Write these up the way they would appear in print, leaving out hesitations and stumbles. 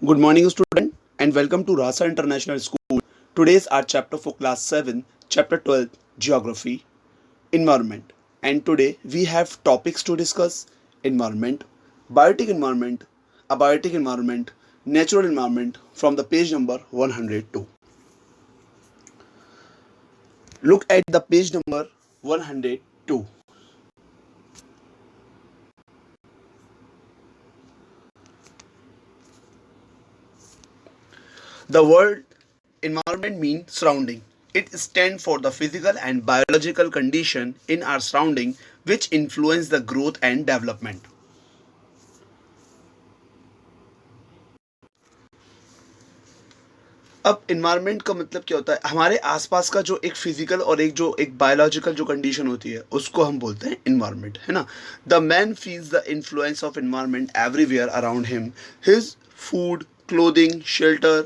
Good morning, student, and welcome to Rasa International School. Today's our chapter for class 7, chapter 12, Geography, Environment. And today we have topics to discuss: environment, biotic environment, abiotic environment, natural environment from the page number 102. Look at the page number 102. The word environment means surrounding. It stands for the physical and biological condition in our surrounding which influence the growth and development. अब environment का मतलब क्या होता है? हमारे आसपास का जो एक फिजिकल और एक बायोलॉजिकल जो कंडीशन होती है उसको हम बोलते हैं इन्वायरमेंट, है ना. The man feels the influence of environment everywhere around him. His food, clothing, shelter,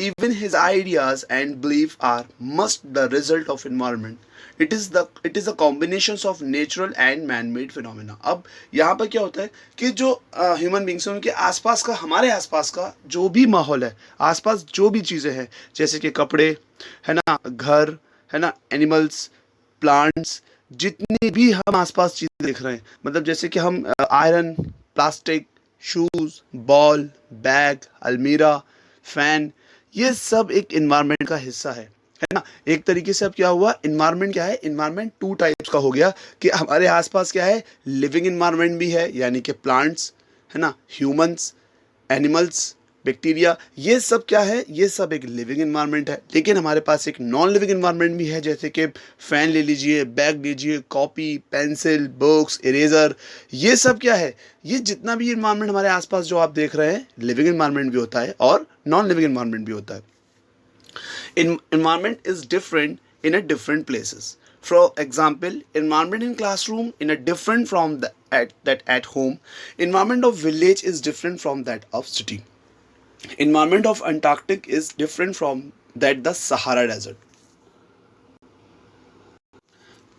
even his ideas and belief are must the result of environment. It is a combinations of natural and man-made phenomena. अब यहाँ पर क्या होता है कि जो human beings हैं उनके आसपास का, हमारे आसपास का जो भी माहौल है, आसपास जो भी चीज़ें हैं, जैसे कि कपड़े, है ना, घर, है ना, एनिमल्स, प्लांट्स, जितनी भी हम आसपास चीज़ें देख रहे हैं, मतलब जैसे कि हम iron, plastic, shoes, ball, bag, अलमीरा, फैन, ये सब एक इन्वायरमेंट का हिस्सा है ना. एक तरीके से अब क्या हुआ, इन्वायरमेंट क्या है, इन्वायरमेंट टू टाइप्स का हो गया कि हमारे आसपास क्या है, लिविंग इन्वायरमेंट भी है यानी कि प्लांट्स, है ना, ह्यूमंस, एनिमल्स, बैक्टीरिया, ये सब क्या है, ये सब एक लिविंग इन्वायरमेंट है. लेकिन हमारे पास एक नॉन लिविंग इन्वायरमेंट भी है, जैसे कि फ़ैन ले लीजिए, बैग लीजिए, कॉपी, पेंसिल, बुक्स, इरेज़र, ये सब क्या है, ये जितना भी इन्वायरमेंट हमारे आसपास जो आप देख रहे हैं, लिविंग इन्वायरमेंट भी होता है और नॉन लिविंग इन्वायरमेंट भी होता है. Environment is different in a different places. For example, environment in classroom in a different from that at home. Environment of village is different from that of city. Environment of Antarctic is different from that the Sahara Desert.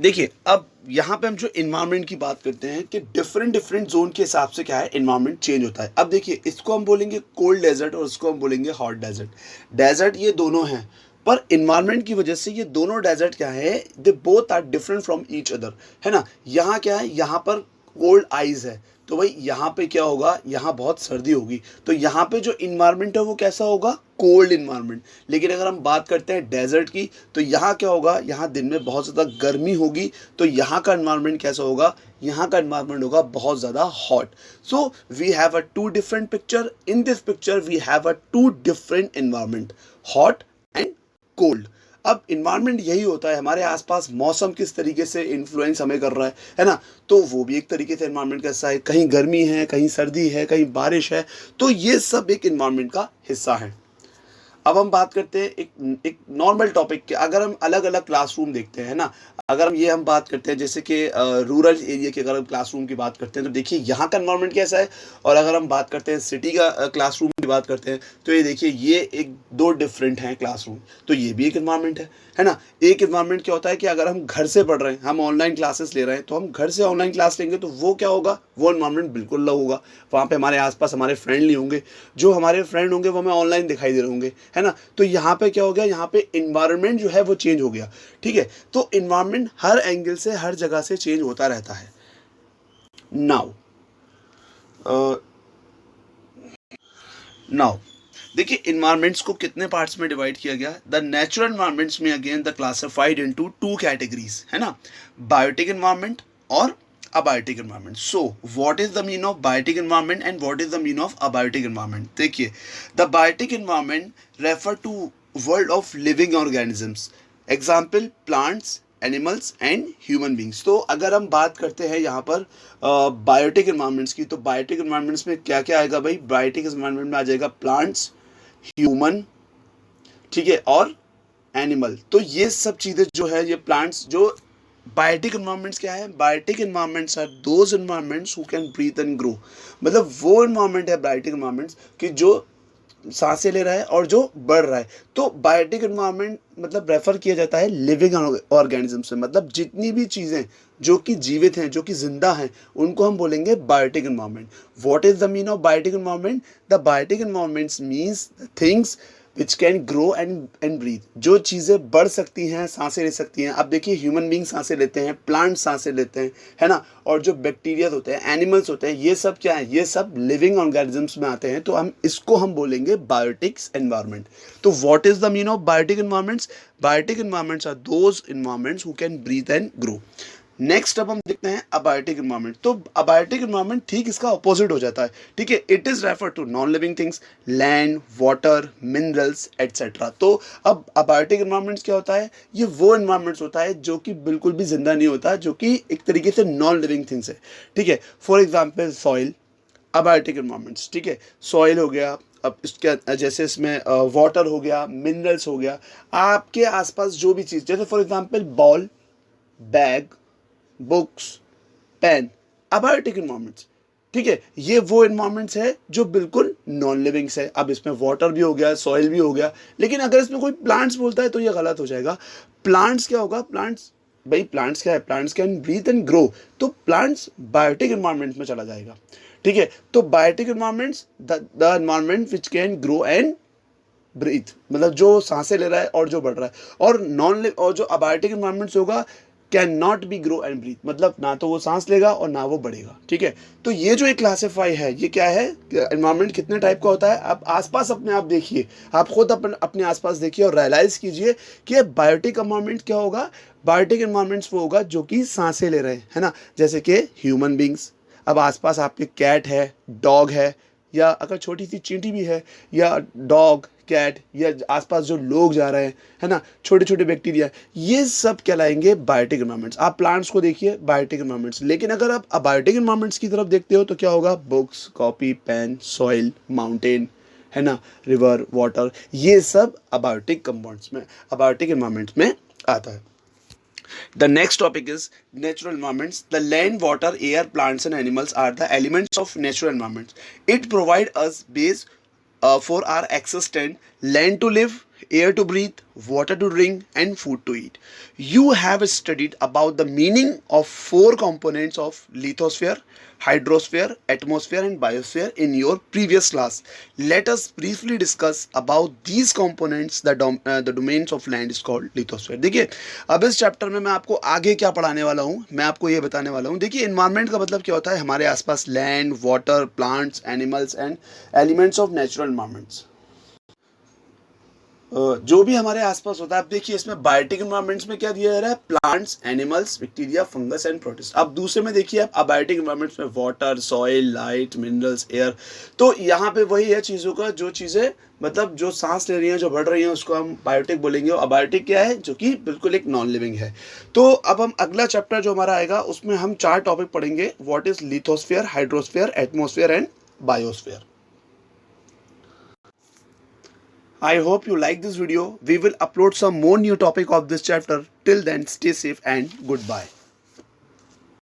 देखिए, अब यहाँ पे हम जो environment की बात करते हैं कि डिफरेंट डिफरेंट जोन के हिसाब से क्या है, इन्वायरमेंट चेंज होता है. अब देखिए, इसको हम बोलेंगे कोल्ड डेजर्ट और इसको हम बोलेंगे हॉट डेजर्ट. डेजर्ट ये दोनों हैं, पर इन्वायरमेंट की वजह से ये दोनों डेजर्ट क्या है, they both are different from each other, है ना. यहाँ क्या है, यहाँ पर कोल्ड आइज है, तो भाई यहाँ पे क्या होगा, यहाँ बहुत सर्दी होगी, तो यहाँ पे जो इन्वायरमेंट है वो कैसा होगा, कोल्ड इन्वायरमेंट. लेकिन अगर हम बात करते हैं डेजर्ट की, तो यहाँ क्या होगा, यहाँ दिन में बहुत ज़्यादा गर्मी होगी, तो यहाँ का इन्वायरमेंट कैसा होगा, यहाँ का इन्वायरमेंट होगा बहुत ज़्यादा hot. So we have a two different picture. In this picture we have a two different environment, hot and cold. अब इन्वायरमेंट यही होता है, हमारे आसपास मौसम किस तरीके से इन्फ्लुएंस हमें कर रहा है ना, तो वो भी एक तरीके से इन्वायरमेंट का हिस्सा है. कहीं गर्मी है, कहीं सर्दी है, कहीं बारिश है, तो ये सब एक इन्वायरमेंट का हिस्सा है. अब हम बात करते हैं एक नॉर्मल टॉपिक के. अगर हम अलग अलग क्लासरूम देखते हैं ना, अगर हम बात करते हैं जैसे कि रूरल एरिया की अगर हम क्लासरूम की बात करते हैं, तो देखिए यहाँ का एनवायरनमेंट कैसा है, और अगर हम बात करते हैं सिटी का क्लासरूम की बात करते हैं, तो ये देखिए ये एक दो डिफरेंट हैं क्लासरूम, तो ये भी एक इन्वायरमेंट है ना. एक इन्वायरमेंट क्या होता है कि अगर हम घर से पढ़ रहे हैं, हम ऑनलाइन क्लासेस ले रहे हैं, तो हम घर से ऑनलाइन क्लास लेंगे तो वो क्या होगा, वो इन्वायरमेंट बिल्कुल अलग होगा. वहाँ पे हमारे आसपास हमारे फ्रेंड नहीं होंगे, जो हमारे फ्रेंड होंगे वो हमें ऑनलाइन दिखाई दे रहे होंगे, है ना. तो यहाँ पे क्या हो गया, यहाँ पे इन्वायरमेंट जो है वो चेंज हो गया. ठीक है, तो इन्वायरमेंट हर एंगल से हर जगह से चेंज होता रहता है. नाउ देखिए, इन्वायरमेंट्स को कितने पार्ट्स में डिवाइड किया गया. द नेचुरल इन्वायरमेंट्स में again the classified into two categories, है ना, बायोटिक इन्वायरमेंट और abiotic environment. So what is the meaning of biotic environment and what is the meaning of abiotic environment? देखिए, the biotic environment refer to world of living organisms, example plants, animals and human beings. तो अगर हम बात करते हैं यहाँ पर biotic environments की, तो बायोटिक इन्वायरमेंट्स में क्या क्या आएगा भाई, बायोटिक इन्वायरमेंट में आ जाएगा प्लांट्स, ह्यूमन, ठीक है, और एनिमल. तो ये सब चीज़ें जो है, ये प्लांट्स, जो बायोटिक इन्वायरमेंट्स क्या है, biotic environments are those environments who can breathe and grow. मतलब वो इन्वायरमेंट है बायोटिक इन्वायरमेंट्स कि जो सांसें ले रहा है और जो बढ़ रहा है. तो बायोटिक इन्वायरमेंट मतलब रेफर किया जाता है लिविंग ऑर्गेनिज्म से, मतलब जितनी भी चीज़ें जो कि जीवित हैं, जो कि जिंदा हैं, उनको हम बोलेंगे biotic environment. What is the mean of biotic environment? The biotic environment means things which can grow and breathe, जो चीज़ें बढ़ सकती हैं, सांसें ले सकती हैं। अब देखिए ह्यूमन बींग सांसें लेते हैं, प्लांट सांसें लेते हैं, है ना, और जो बैक्टीरिया होते हैं, एनिमल्स होते हैं, ये सब क्या है, ये सब लिविंग ऑर्गेनिजम्स में आते हैं। तो हम बोलेंगे बायोटिक्स एनवायरनमेंट। तो what is the mean of biotic environments? Biotic environments are those environments who can breathe and grow. Next अब हम देखते हैं अबायोटिक एनवायरनमेंट। तो अबायोटिक एनवायरनमेंट ठीक इसका अपोजिट हो जाता है, ठीक है। It is refer to non living things, land, water, minerals etcetera. तो अब अबायोटिक एनवायरनमेंट क्या होता है? ये वो एनवायरनमेंट होता है जो कि बिल्कुल भी जिंदा नहीं होता, जो कि एक तरीके से नॉन लिविंग थिंग्स है, ठीक है। For example soil, abiotic environments, ठीक है। सॉइल हो गया, अब इसके जैसे इसमें वाटर हो गया, मिनरल्स हो गया, आपके आसपास जो भी चीज़, जैसे for example ball, bag, books, pen, abiotic environments, ठीक है। ये वो एनवायरनमेंट्स है जो बिल्कुल नॉन लिविंग्स है। अब इसमें वाटर भी हो गया, सॉइल भी हो गया, लेकिन अगर इसमें कोई प्लांट्स बोलता है तो ये गलत हो जाएगा। प्लांट्स क्या होगा? प्लांट्स, भाई प्लांट्स क्या है? Plants can breathe and grow, तो प्लांट्स बायोटिक एनवायरनमेंट में चला जाएगा, ठीक है। तो biotic environments the environment which can grow and breathe, मतलब जो सांसें ले रहा है और जो बढ़ रहा है। और जो अबायोटिक एनवायरनमेंट्स होगा can not be grow and breathe, मतलब ना तो वो सांस लेगा और ना वो बढ़ेगा, ठीक है। तो ये जो एक क्लासीफाई है, ये क्या है? एनवायरनमेंट कितने टाइप का होता है? आप आसपास अपने आप देखिए, आप खुद अपने आसपास देखिए और रियलाइज कीजिए कि बायोटिक एनवायरनमेंट क्या होगा। बायोटिक एनवायरनमेंट्स वो होगा जो कि सांसें ले रहे हैं, है ना, जैसे कि ह्यूमन बींग्स। अब आसपास आपके कैट है, डॉग है, या अगर छोटी सी चींटी भी है, या डॉग, कैट, या आसपास जो लोग जा रहे हैं, है ना, छोटे छोटे बैक्टीरिया, ये सब कहलाएंगे बायोटिक एनवायरनमेंट्स। आप प्लांट्स को देखिए, बायोटिक एनवायरनमेंट्स। लेकिन अगर आप अबायोटिक एनवायरनमेंट्स की तरफ देखते हो तो क्या होगा? Books, copy, pen, soil, mountain, है ना, रिवर, वाटर, ये सब अबायोटिक कंपाउंड्स में, अबायोटिक एनवायरनमेंट्स में आता है। The next topic is natural environments. The land, water, air, plants and animals are the elements of natural environments. It provides us base for our existence: land to live, air to breathe, water to drink and food to eat. You have studied about the meaning of four components of lithosphere, hydrosphere, atmosphere and biosphere in your previous class. Let us briefly discuss about these components. The domains of land is called lithosphere. देखिए अब इस chapter में मैं आपको आगे क्या पढ़ाने वाला हूँ, मैं आपको ये बताने वाला हूँ। देखिए एनवायरनमेंट का मतलब क्या होता है? हमारे आसपास land, water, plants, animals and elements of natural environments, जो भी हमारे आसपास होता है। अब देखिए इसमें बायोटिक एनवायरनमेंट्स में क्या दिया जा रहा है? Plants, animals, bacteria, fungus and protist. अब दूसरे में देखिए आप अबायोटिक एनवायरनमेंट्स में water, soil, light, minerals, air. तो यहाँ पे वही है चीज़ों का, जो चीज़ें मतलब जो सांस ले रही हैं, जो बढ़ रही हैं, उसको हम बायोटिक बोलेंगे। और अबायोटिक क्या है? जो कि बिल्कुल एक नॉन लिविंग है। तो अब हम अगला चैप्टर जो हमारा आएगा उसमें हम 4 टॉपिक पढ़ेंगे। What is lithosphere, hydrosphere, atmosphere and biosphere. I hope you like this video. We will upload some more new topic of this chapter. Till then, stay safe and goodbye.